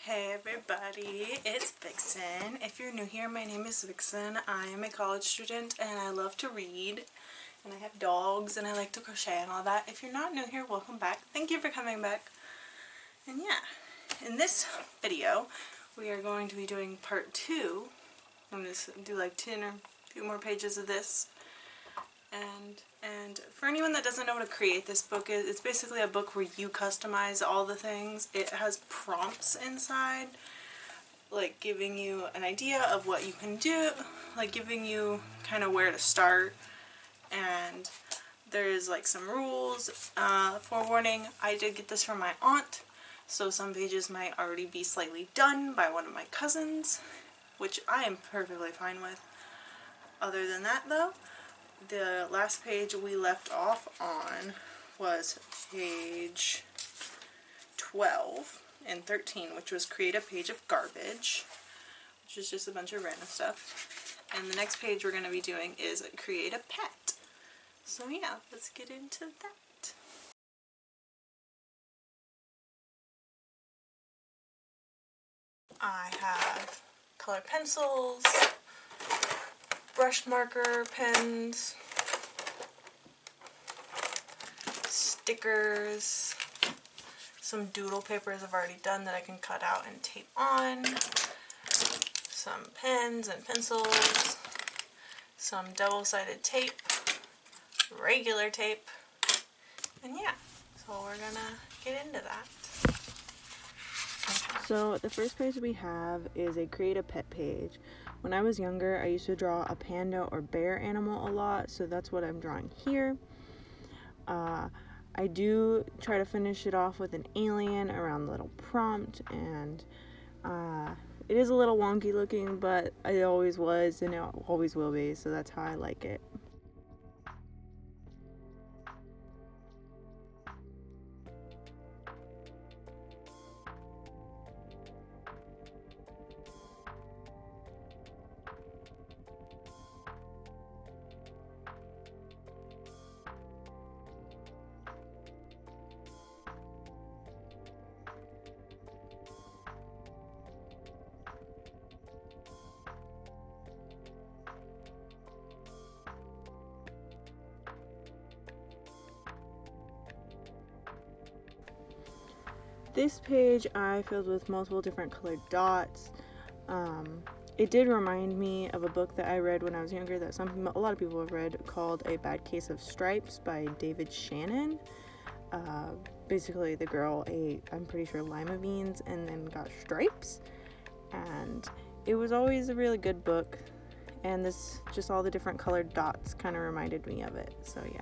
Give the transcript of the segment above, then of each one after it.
Hey everybody, it's Vixen. If you're new here, my name is Vixen. I am a college student and I love to read. And I have dogs and I like to crochet and all that. If you're not new here, welcome back. Thank you for coming back. And yeah, in this video, we are going to be doing part 2. I'm going to do like 10 or a few more pages of this. And for anyone that doesn't know what a create this book is, it's basically a book where you customize all the things. It has prompts inside, like giving you an idea of what you can do, like giving you kind of where to start. And there's like some rules. Forewarning, I did get this from my aunt, so some pages might already be slightly done by one of my cousins, which I am perfectly fine with. Other than that though, the last page we left off on was page 12 and 13, which was create a page of garbage, which is just a bunch of random stuff. And the next page we're going to be doing is create a pet. So yeah, let's get into that. I have colored pencils, brush marker pens, stickers, some doodle papers I've already done that I can cut out and tape on, some pens and pencils, some double-sided tape, regular tape, and yeah, so we're gonna get into that. So the first page we have is a create a pet page. When I was younger, I used to draw a panda or bear animal a lot, so that's what I'm drawing here. I do try to finish it off with an alien around the little prompt, and it is a little wonky looking, but it always was and it always will be, so that's how I like it. This page I filled with multiple different colored dots. It did remind me of a book that I read when I was younger that a lot of people have read, called A Bad Case of Stripes by David Shannon. Basically the girl ate, I'm pretty sure, lima beans and then got stripes, and it was always a really good book, and this, just all the different colored dots kind of reminded me of it, so yeah.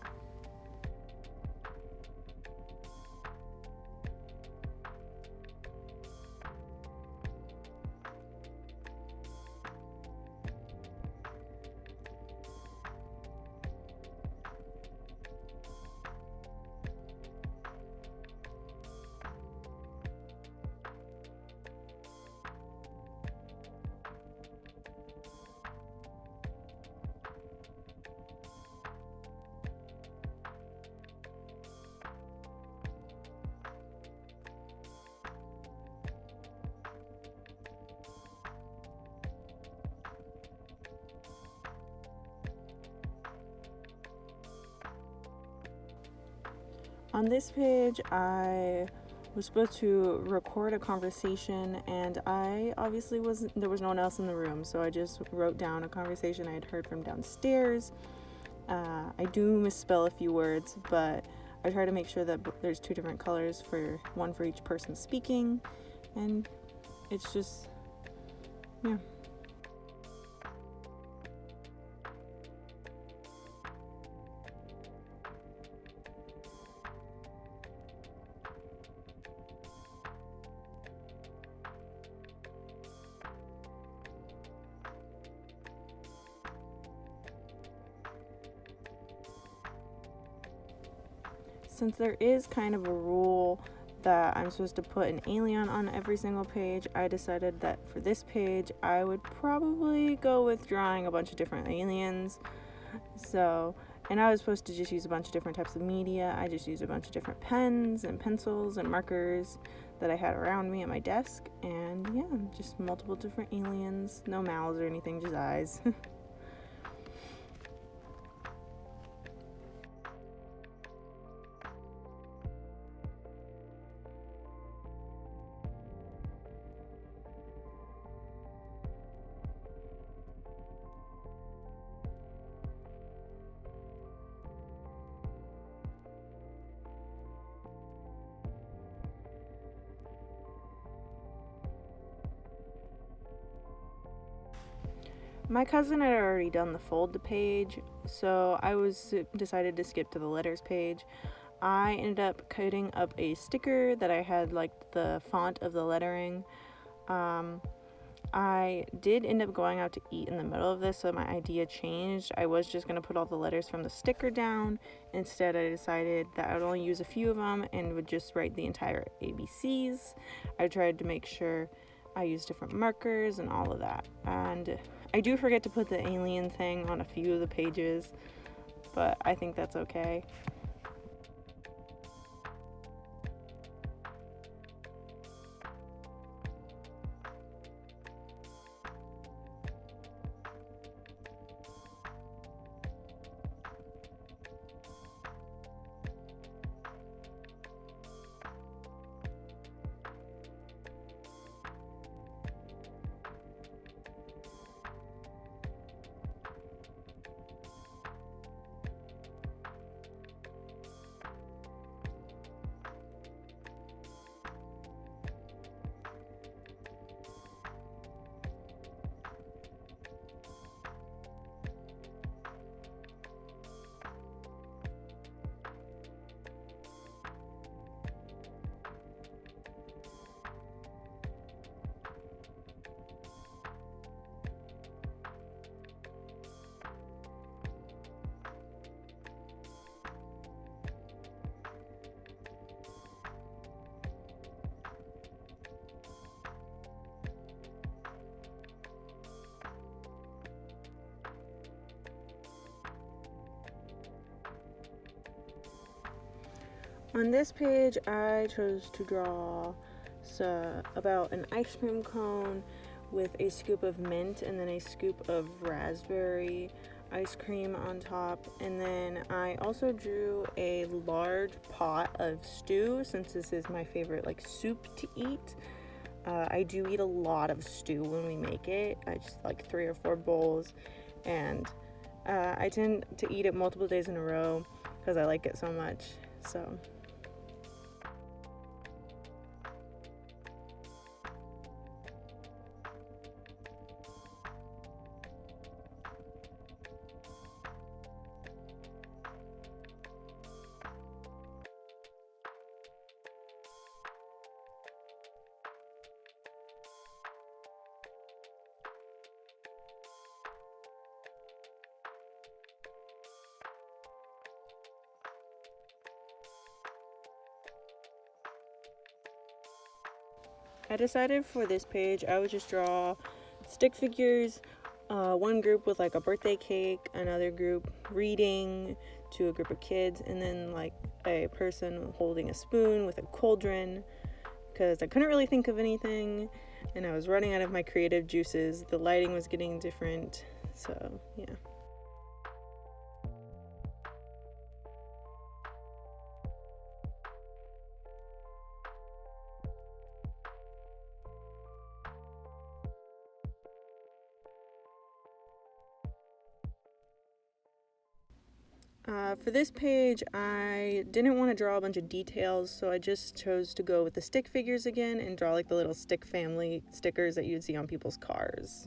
On this page, I was supposed to record a conversation, and there was no one else in the room, so I just wrote down a conversation I had heard from downstairs. I do misspell a few words, but I try to make sure that there's 2 different colors, one for each person speaking, and it's just, yeah. Since there is kind of a rule that I'm supposed to put an alien on every single page, I decided that for this page I would probably go with drawing a bunch of different aliens. And I was supposed to just use a bunch of different types of media. I just used a bunch of different pens and pencils and markers. that I had around me at my desk, and yeah, just multiple different aliens, no mouths or anything, just eyes. My cousin had already done the fold the page, so I decided to skip to the letters page. I ended up cutting up a sticker that I had like the font of the lettering. I did end up going out to eat in the middle of this, so my idea changed. I was just going to put all the letters from the sticker down. Instead, I decided that I would only use a few of them and would just write the entire ABCs. I tried to make sure I used different markers and all of that. And I do forget to put the alien thing on a few of the pages, but I think that's okay. On this page, I chose to draw about an ice cream cone with a scoop of mint and then a scoop of raspberry ice cream on top. And then I also drew a large pot of stew, since this is my favorite like soup to eat. I do eat a lot of stew when we make it. I just like 3 or 4 bowls, and I tend to eat it multiple days in a row because I like it so much. So I decided for this page I would just draw stick figures, one group with like a birthday cake, another group reading to a group of kids, and then like a person holding a spoon with a cauldron, because I couldn't really think of anything and I was running out of my creative juices. The lighting was getting different, so yeah. For this page, I didn't want to draw a bunch of details, so I just chose to go with the stick figures again and draw like the little stick family stickers that you'd see on people's cars.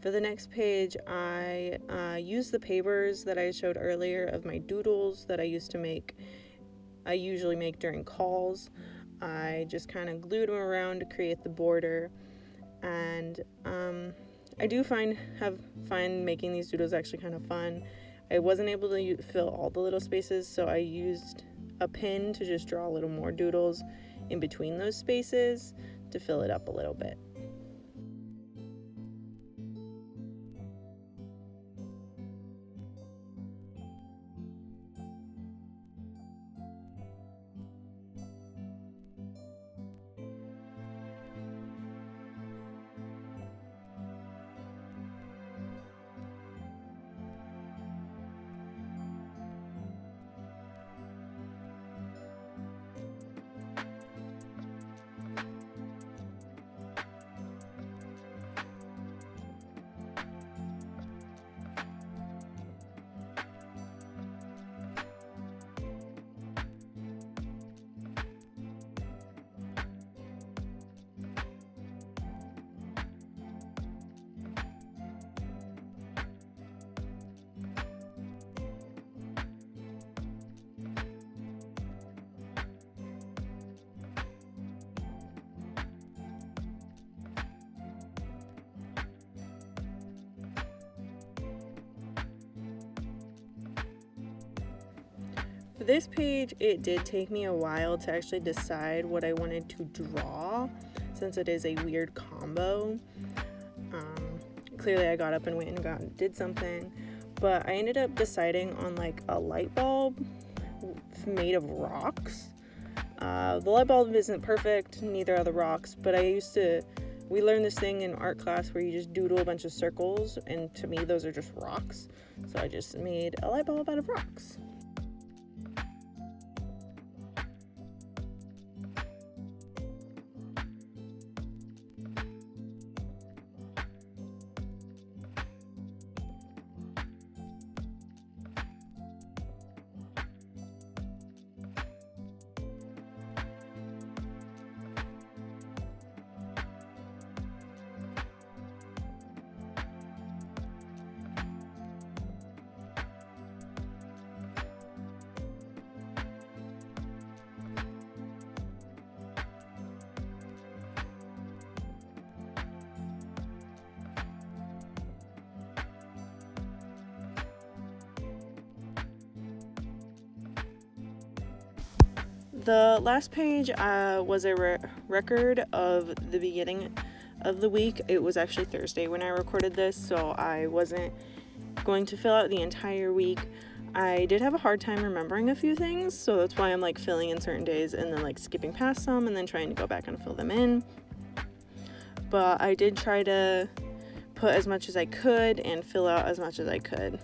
For the next page, I used the papers that I showed earlier of my doodles that I usually make during calls. I just kind of glued them around to create the border, and I do find making these doodles actually kind of fun. I wasn't able to fill all the little spaces, so I used a pen to just draw a little more doodles in between those spaces to fill it up a little bit. For this page, it did take me a while to actually decide what I wanted to draw, since it is a weird combo. Clearly I got up and went and did something, but I ended up deciding on like a light bulb made of rocks. The light bulb isn't perfect, neither are the rocks, but we learned this thing in art class where you just doodle a bunch of circles, and to me those are just rocks. So I just made a light bulb out of rocks. The last page was a record of the beginning of the week. It was actually Thursday when I recorded this, so I wasn't going to fill out the entire week. I did have a hard time remembering a few things, so that's why I'm like filling in certain days and then like skipping past some and then trying to go back and fill them in. But I did try to put as much as I could and fill out as much as I could.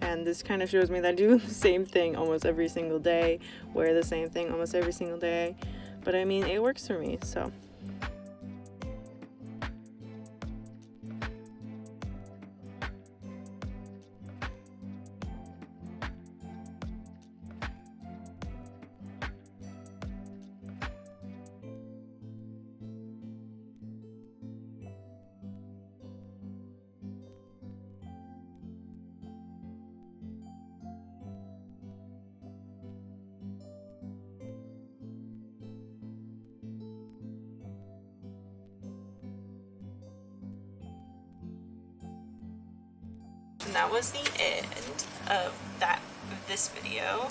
And this kind of shows me that I do the same thing almost every single day, wear the same thing almost every single day. But I mean, it works for me, so. And that was the end of this video.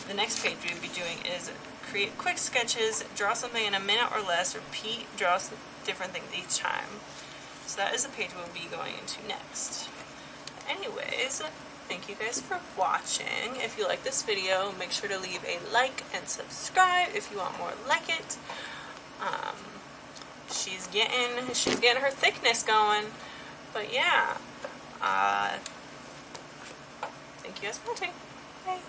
The next page we'll be doing is create quick sketches, draw something in a minute or less, repeat, draw some different things each time. So that is the page we'll be going into next. Anyways, thank you guys for watching. If you like this video, make sure to leave a like and subscribe if you want more like it. She's getting her thickness going. But yeah. Thank you guys for watching. Bye.